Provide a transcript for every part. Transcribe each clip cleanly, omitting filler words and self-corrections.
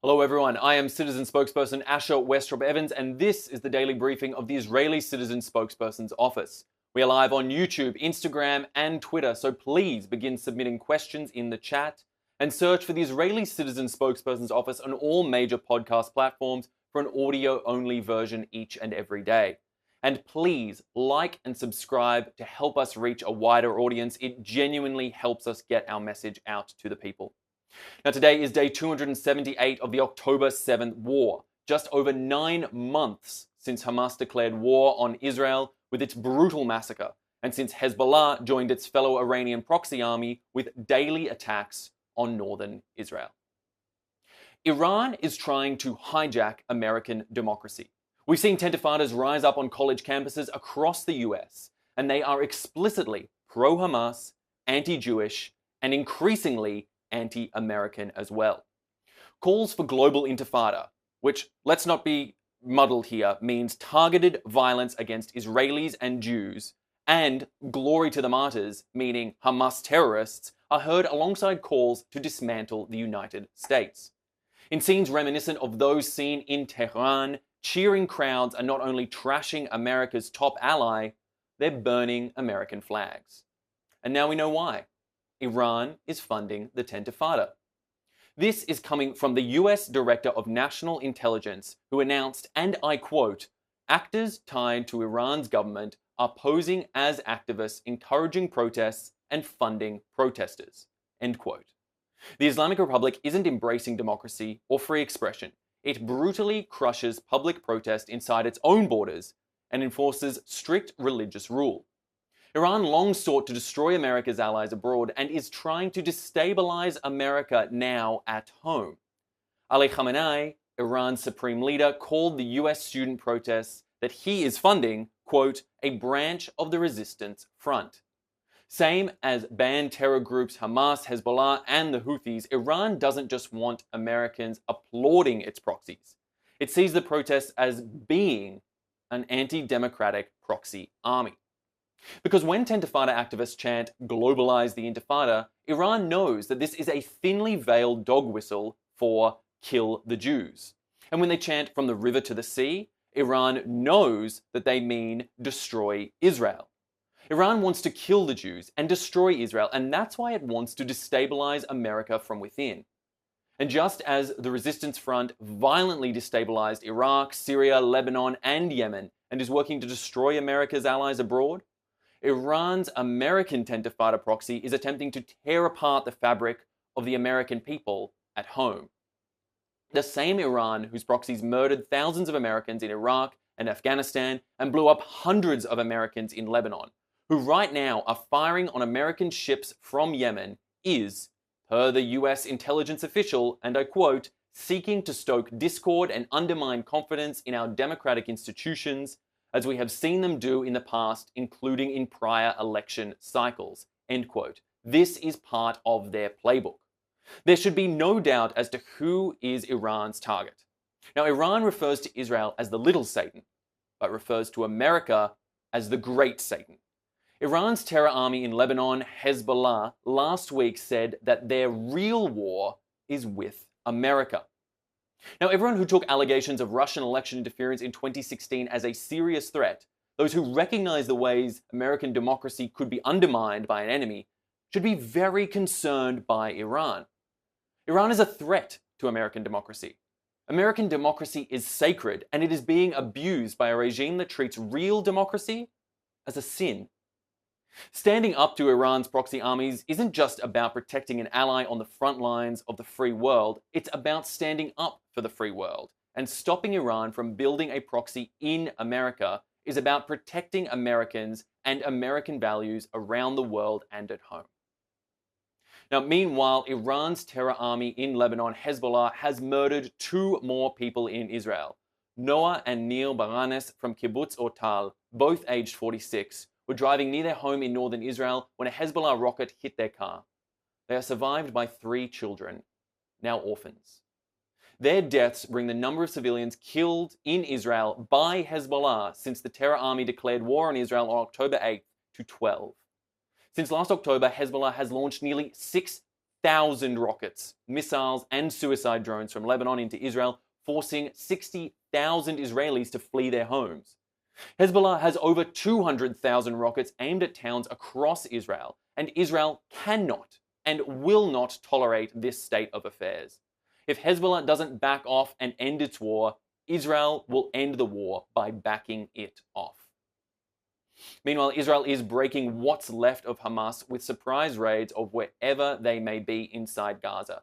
Hello everyone, I am citizen spokesperson Asher Westropp-Evans, and this is the daily briefing of the Israeli Citizen Spokespersons Office. We are live on YouTube, Instagram, and Twitter, so please begin submitting questions in the chat and search for the Israeli Citizen Spokespersons Office on all major podcast platforms for an audio-only version each and every day. And please like and subscribe to help us reach a wider audience. It genuinely helps us get our message out to the people. Now, today is day 278 of the October 7th war, just over 9 months since Hamas declared war on Israel with its brutal massacre, and since Hezbollah joined its fellow Iranian proxy army with daily attacks on northern Israel. Iran is trying to hijack American democracy. We've seen Tentifadas rise up on college campuses across the US, and they are explicitly pro-Hamas, anti-Jewish, and increasingly anti-American as well. Calls for global intifada, which, let's not be muddled here, means targeted violence against Israelis and Jews, and glory to the martyrs, meaning Hamas terrorists, are heard alongside calls to dismantle the United States. In scenes reminiscent of those seen in Tehran, cheering crowds are not only trashing America's top ally, they're burning American flags. And now we know why. Iran is funding the Tentifada. This is coming from the US Director of National Intelligence, who announced, and I quote, "Actors tied to Iran's government are posing as activists encouraging protests and funding protesters," end quote. The Islamic Republic isn't embracing democracy or free expression. It brutally crushes public protest inside its own borders and enforces strict religious rule. Iran long sought to destroy America's allies abroad and is trying to destabilize America now at home. Ali Khamenei, Iran's supreme leader, called the US student protests that he is funding, quote, "a branch of the resistance front." Same as banned terror groups Hamas, Hezbollah, and the Houthis, Iran doesn't just want Americans applauding its proxies. It sees the protests as being an anti-democratic proxy army. Because when Tentifada activists chant, "globalize the Intifada," Iran knows that this is a thinly veiled dog whistle for "kill the Jews." And when they chant "from the river to the sea," Iran knows that they mean destroy Israel. Iran wants to kill the Jews and destroy Israel, and that's why it wants to destabilize America from within. And just as the resistance front violently destabilized Iraq, Syria, Lebanon, and Yemen, and is working to destroy America's allies abroad, Iran's American Tentifada proxy is attempting to tear apart the fabric of the American people at home. The same Iran whose proxies murdered thousands of Americans in Iraq and Afghanistan and blew up hundreds of Americans in Lebanon, who right now are firing on American ships from Yemen, is, per the US intelligence official, and I quote, "seeking to stoke discord and undermine confidence in our democratic institutions, as we have seen them do in the past, including in prior election cycles," end quote. This is part of their playbook. There should be no doubt as to who is Iran's target. Now, Iran refers to Israel as the little Satan, but refers to America as the great Satan. Iran's terror army in Lebanon, Hezbollah, last week said that their real war is with America. Now, everyone who took allegations of Russian election interference in 2016 as a serious threat, those who recognize the ways American democracy could be undermined by an enemy, should be very concerned by Iran. Iran is a threat to American democracy. American democracy is sacred, and it is being abused by a regime that treats real democracy as a sin. Standing up to Iran's proxy armies isn't just about protecting an ally on the front lines of the free world, it's about standing up for the free world. And stopping Iran from building a proxy in America is about protecting Americans and American values around the world and at home. Now, meanwhile, Iran's terror army in Lebanon, Hezbollah, has murdered 2 more people in Israel. Noah and Neil Baranes from Kibbutz Otal, both aged 46, were driving near their home in northern Israel when a Hezbollah rocket hit their car. They are survived by 3 children, now orphans. Their deaths bring the number of civilians killed in Israel by Hezbollah since the terror army declared war on Israel on October 8th to 12. Since last October, Hezbollah has launched nearly 60,000 rockets, missiles, and suicide drones from Lebanon into Israel, forcing 60,000 Israelis to flee their homes. Hezbollah has over 200,000 rockets aimed at towns across Israel, and Israel cannot and will not tolerate this state of affairs. If Hezbollah doesn't back off and end its war, Israel will end the war by backing it off. Meanwhile, Israel is breaking what's left of Hamas with surprise raids of wherever they may be inside Gaza.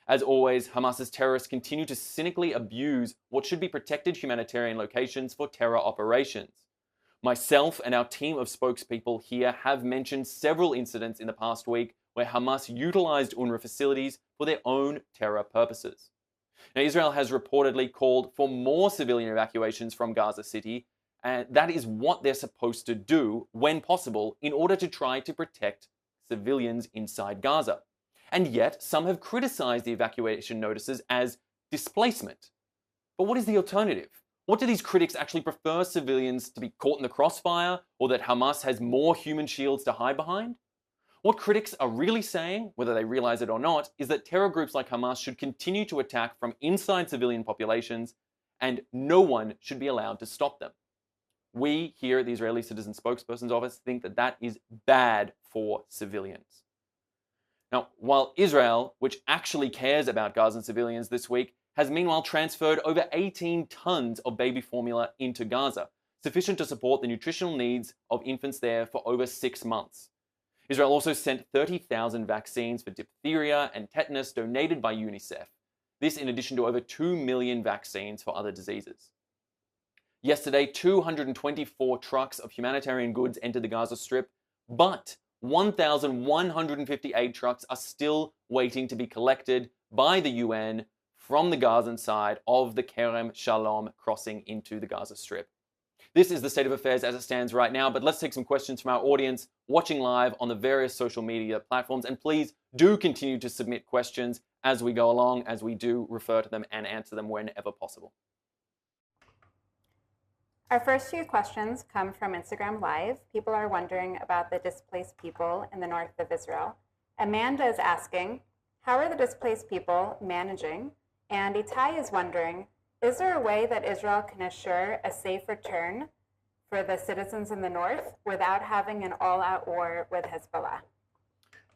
As always, Hamas's terrorists continue to cynically abuse what should be protected humanitarian locations for terror operations. Myself and our team of spokespeople here have mentioned several incidents in the past week where Hamas utilized UNRWA facilities for their own terror purposes. Now, Israel has reportedly called for more civilian evacuations from Gaza City, and that is what they're supposed to do when possible in order to try to protect civilians inside Gaza. And yet, some have criticized the evacuation notices as displacement. But what is the alternative? What do these critics actually prefer civilians to be caught in the crossfire, or that Hamas has more human shields to hide behind? What critics are really saying, whether they realize it or not, is that terror groups like Hamas should continue to attack from inside civilian populations, and no one should be allowed to stop them. We here at the Israeli Citizen Spokespersons Office think that that is bad for civilians. Now, while Israel, which actually cares about Gazan civilians this week, has meanwhile transferred over 18 tons of baby formula into Gaza, sufficient to support the nutritional needs of infants there for over 6 months. Israel also sent 30,000 vaccines for diphtheria and tetanus donated by UNICEF. This in addition to over 2 million vaccines for other diseases. Yesterday, 224 trucks of humanitarian goods entered the Gaza Strip, but 1,158 trucks are still waiting to be collected by the UN from the Gazan side of the Kerem Shalom crossing into the Gaza Strip. This is the state of affairs as it stands right now, but let's take some questions from our audience watching live on the various social media platforms, and please do continue to submit questions as we go along, as we do refer to them and answer them whenever possible. Our first few questions come from Instagram Live. People are wondering about the displaced people in the north of Israel. Amanda is asking, how are the displaced people managing? And Itai is wondering, is there a way that Israel can assure a safe return for the citizens in the north without having an all-out war with Hezbollah?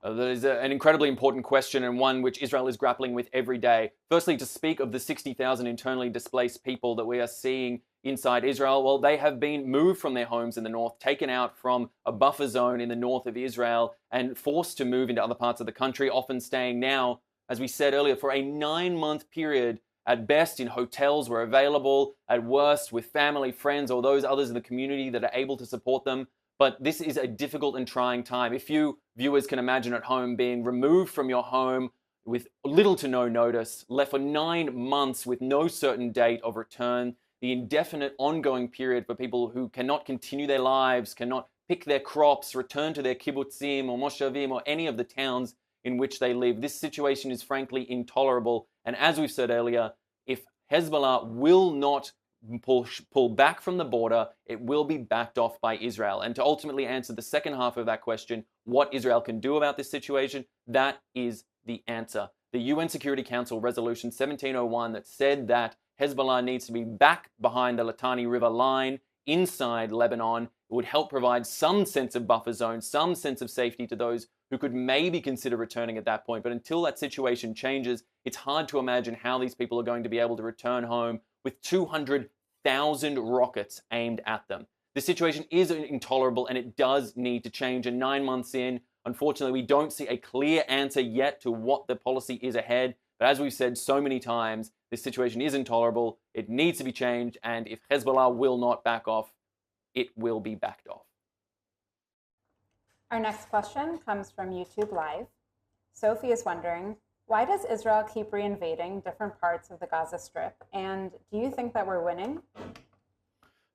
That is an incredibly important question, and one which Israel is grappling with every day. Firstly, to speak of the 60,000 internally displaced people that we are seeing inside Israel, well, they have been moved from their homes in the north, taken out from a buffer zone in the north of Israel, and forced to move into other parts of the country, often staying now, as we said earlier, for a 9-month period, at best in hotels where available, at worst with family, friends, or those others in the community that are able to support them. But this is a difficult and trying time. If you viewers can imagine at home being removed from your home with little to no notice, left for 9 months with no certain date of return, the indefinite ongoing period for people who cannot continue their lives, cannot pick their crops, return to their kibbutzim or moshavim or any of the towns in which they live. This situation is frankly intolerable. And as we've said earlier, if Hezbollah will not pull back from the border, it will be backed off by Israel. And to ultimately answer the second half of that question, what Israel can do about this situation, that is the answer. The UN Security Council Resolution 1701 that said that Hezbollah needs to be back behind the Litani River line inside Lebanon would help provide some sense of buffer zone, some sense of safety to those who could maybe consider returning at that point. But until that situation changes, it's hard to imagine how these people are going to be able to return home with 200,000 rockets aimed at them. The situation is intolerable and it does need to change. And 9 months in, unfortunately, we don't see a clear answer yet to what the policy is ahead. But as we've said so many times, this situation is intolerable. It needs to be changed. And if Hezbollah will not back off, it will be backed off. Our next question comes from YouTube Live. Sophie is wondering, why does Israel keep reinvading different parts of the Gaza Strip? And do you think that we're winning?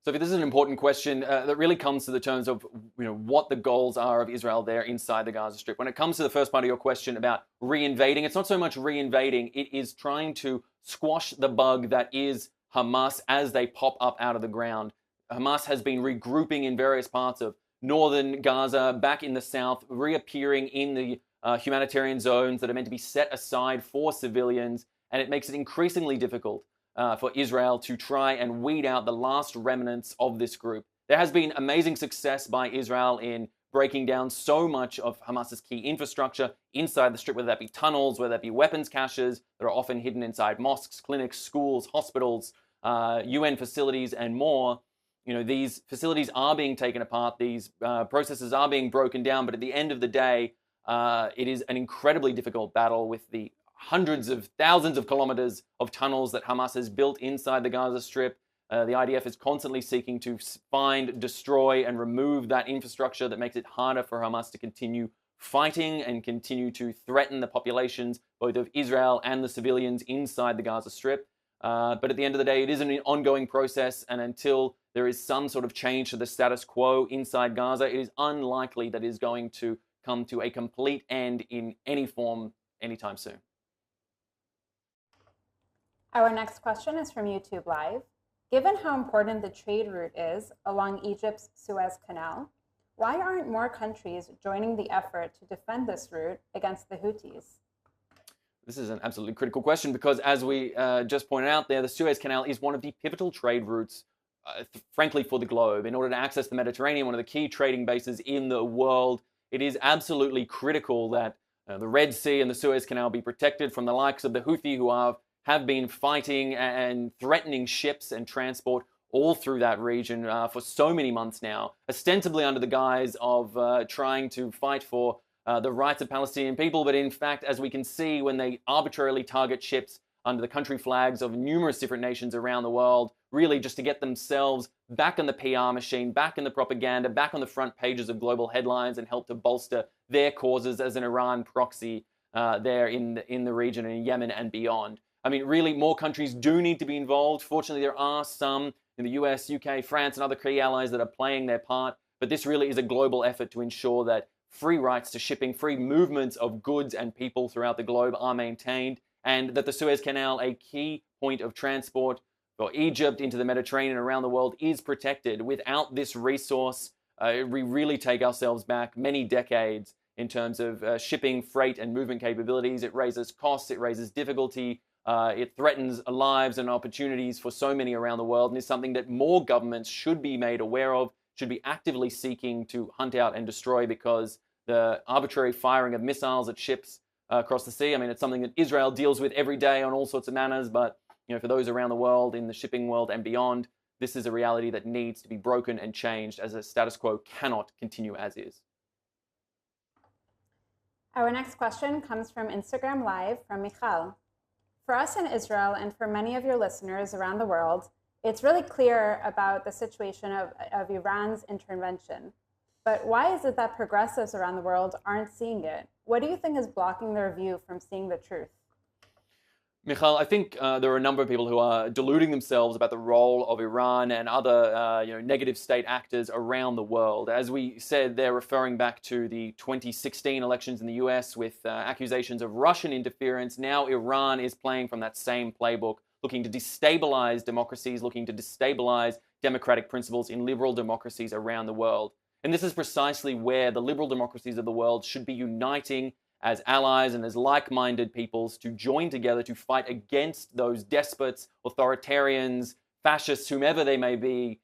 Sophie, this is an important question that really comes to the terms of what the goals are of Israel there inside the Gaza Strip. When it comes to the first part of your question about reinvading, it's not so much reinvading, it is trying to squash the bug that is Hamas as they pop up out of the ground. Hamas has been regrouping in various parts of northern Gaza, back in the south, reappearing in the humanitarian zones that are meant to be set aside for civilians, and it makes it increasingly difficult for Israel to try and weed out the last remnants of this group. There has been amazing success by Israel in breaking down so much of Hamas's key infrastructure inside the Strip, whether that be tunnels, whether that be weapons caches that are often hidden inside mosques, clinics, schools, hospitals, UN facilities, and more. You know, these facilities are being taken apart, these processes are being broken down, but at the end of the day, it is an incredibly difficult battle with the hundreds of thousands of kilometers of tunnels that Hamas has built inside the Gaza Strip. The IDF is constantly seeking to find, destroy, and remove that infrastructure that makes it harder for Hamas to continue fighting and continue to threaten the populations, both of Israel and the civilians inside the Gaza Strip. But at the end of the day, it is an ongoing process, and until there is some sort of change to the status quo inside Gaza, it is unlikely that it is going to come to a complete end in any form anytime soon. Our next question is from YouTube Live. Given how important the trade route is along Egypt's Suez Canal, why aren't more countries joining the effort to defend this route against the Houthis? This is an absolutely critical question because, as we just pointed out there, the Suez Canal is one of the pivotal trade routes, frankly, for the globe. In order to access the Mediterranean, one of the key trading bases in the world, it is absolutely critical that the Red Sea and the Suez Canal be protected from the likes of the Houthi, who have been fighting and threatening ships and transport all through that region for so many months now, ostensibly under the guise of trying to fight for the rights of Palestinian people. But in fact, as we can see, when they arbitrarily target ships under the country flags of numerous different nations around the world, really just to get themselves back in the PR machine, back in the propaganda, back on the front pages of global headlines, and help to bolster their causes as an Iran proxy there in the region, in Yemen and beyond. I mean, really, more countries do need to be involved. Fortunately, there are some in the US, UK, France, and other key allies that are playing their part. But this really is a global effort to ensure that free rights to shipping, free movements of goods and people throughout the globe are maintained, and that the Suez Canal, a key point of transport for Egypt into the Mediterranean and around the world, is protected. Without this resource, we really take ourselves back many decades in terms of shipping, freight, and movement capabilities. It raises costs, it raises difficulty. It threatens lives and opportunities for so many around the world, and is something that more governments should be made aware of, should be actively seeking to hunt out and destroy, because the arbitrary firing of missiles at ships across the sea, I mean, it's something that Israel deals with every day on all sorts of manners, but you know, for those around the world, in the shipping world and beyond, this is a reality that needs to be broken and changed, as a status quo cannot continue as is. Our next question comes from Instagram Live from Michal. For us in Israel and for many of your listeners around the world, it's really clear about the situation of Iran's intervention. But why is it that progressives around the world aren't seeing it? What do you think is blocking their view from seeing the truth? Michal, I think there are a number of people who are deluding themselves about the role of Iran and other negative state actors around the world. As we said, they're referring back to the 2016 elections in the US with accusations of Russian interference. Now Iran is playing from that same playbook, looking to destabilize democracies, looking to destabilize democratic principles in liberal democracies around the world. And this is precisely where the liberal democracies of the world should be uniting as allies and as like-minded peoples to join together to fight against those despots, authoritarians, fascists, whomever they may be,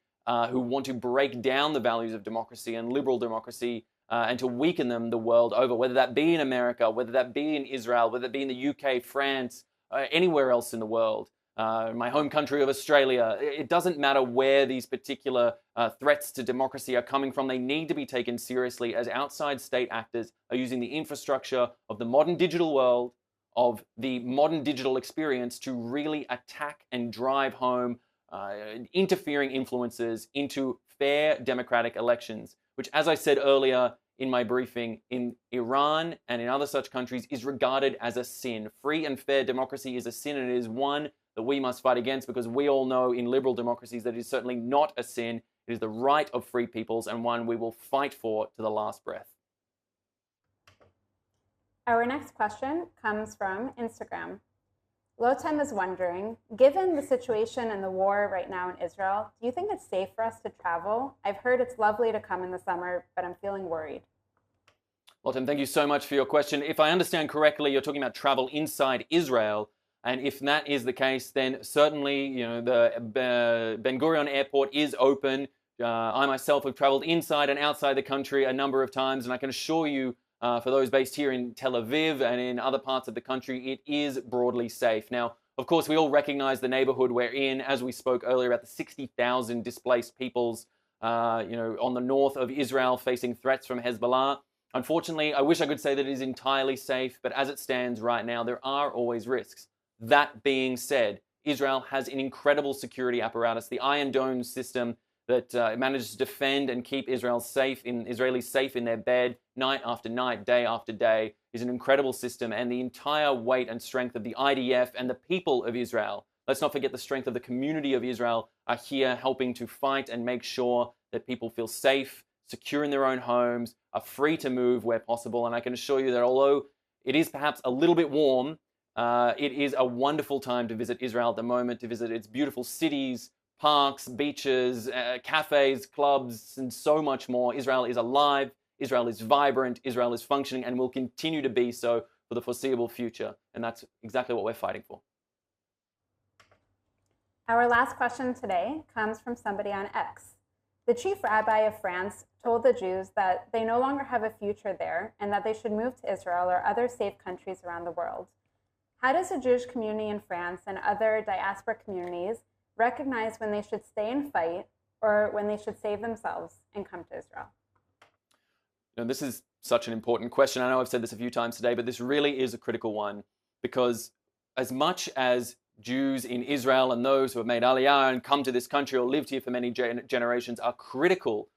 who want to break down the values of democracy and liberal democracy and to weaken them the world over, whether that be in America, whether that be in Israel, whether that be in the UK, France, anywhere else in the world. My home country of Australia, it doesn't matter where these particular threats to democracy are coming from. They need to be taken seriously, as outside state actors are using the infrastructure of the modern digital world, of the modern digital experience, to really attack and drive home interfering influences into fair democratic elections, which, as I said earlier in my briefing, in Iran and in other such countries is regarded as a sin. Free and fair democracy is a sin, and it is one that we must fight against, because we all know in liberal democracies that it is certainly not a sin. It is the right of free peoples, and one we will fight for to the last breath. Our next question comes from Instagram. Lotem is wondering, given the situation and the war right now in Israel, do you think it's safe for us to travel? I've heard it's lovely to come in the summer, but I'm feeling worried. Well, Tim, thank you so much for your question. If I understand correctly, you're talking about travel inside Israel. And if that is the case, then certainly, the Ben Gurion Airport is open. I myself have traveled inside and outside the country a number of times, and I can assure you, for those based here in Tel Aviv and in other parts of the country, it is broadly safe. Now, of course, we all recognize the neighborhood we're in, as we spoke earlier about the 60,000 displaced peoples, on the north of Israel facing threats from Hezbollah. Unfortunately, I wish I could say that it is entirely safe, but as it stands right now, there are always risks. That being said, Israel has an incredible security apparatus. The Iron Dome system that manages to defend and keep Israelis safe in their bed night after night, day after day, is an incredible system. And the entire weight and strength of the IDF and the people of Israel, let's not forget the strength of the community of Israel, are here helping to fight and make sure that people feel safe, secure in their own homes, are free to move where possible. And I can assure you that although it is perhaps a little bit warm, it is a wonderful time to visit Israel at the moment, to visit its beautiful cities, parks, beaches, cafes, clubs, and so much more. Israel is alive, Israel is vibrant, Israel is functioning, and will continue to be so for the foreseeable future. And that's exactly what we're fighting for. Our last question today comes from somebody on X. The chief rabbi of France told the Jews that they no longer have a future there and that they should move to Israel or other safe countries around the world. How does the Jewish community in France and other diaspora communities recognize when they should stay and fight or when they should save themselves and come to Israel? This is such an important question. I know I've said this a few times today, but this really is a critical one, because as much as Jews in Israel and those who have made Aliyah and come to this country or lived here for many generations are critical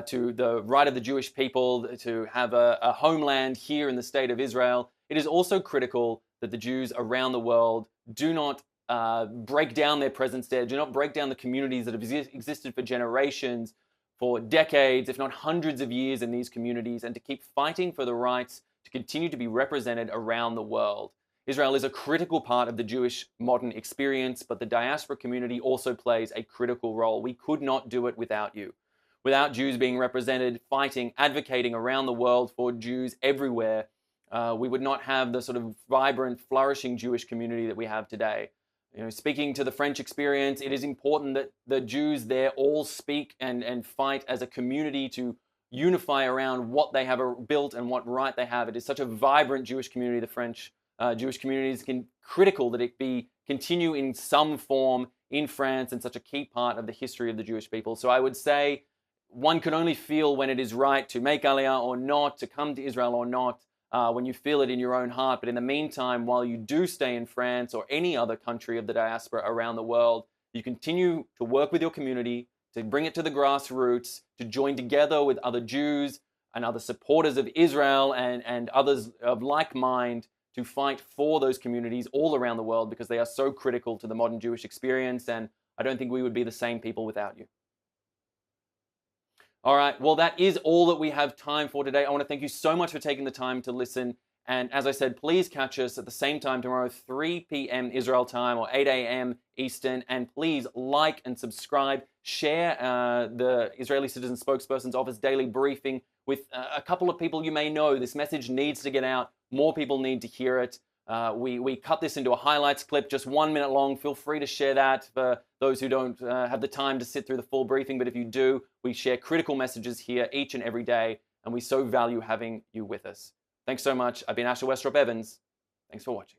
to the right of the Jewish people to have a homeland here in the state of Israel, it is also critical that the Jews around the world do not break down their presence there, do not break down the communities that have existed for generations, for decades, if not hundreds of years in these communities, and to keep fighting for the rights to continue to be represented around the world. Israel is a critical part of the Jewish modern experience, but the diaspora community also plays a critical role. We could not do it without you. Without Jews being represented, fighting, advocating around the world for Jews everywhere, we would not have the sort of vibrant, flourishing Jewish community that we have today. Speaking to the French experience, it is important that the Jews there all speak and fight as a community to unify around what they have built and what right they have. It is such a vibrant Jewish community, the French Jewish community is critical that it continue in some form in France and such a key part of the history of the Jewish people. So I would say one can only feel when it is right to make Aliyah or not, to come to Israel or not, when you feel it in your own heart. But in the meantime, while you do stay in France or any other country of the diaspora around the world, you continue to work with your community, to bring it to the grassroots, to join together with other Jews and other supporters of Israel and others of like mind to fight for those communities all around the world, because they are so critical to the modern Jewish experience, and I don't think we would be the same people without you. All right, well, that is all that we have time for today. I want to thank you so much for taking the time to listen. And as I said, please catch us at the same time tomorrow, 3 p.m. Israel time or 8 a.m. Eastern. And please like and subscribe. Share the Israeli Citizen Spokespersons Office daily briefing with a couple of people you may know. This message needs to get out. More people need to hear it. We cut this into a highlights clip, just 1 minute long. Feel free to share that for those who don't have the time to sit through the full briefing. But if you do, we share critical messages here each and every day, and we so value having you with us. Thanks so much. I've been Westropp-Evans. Thanks for watching.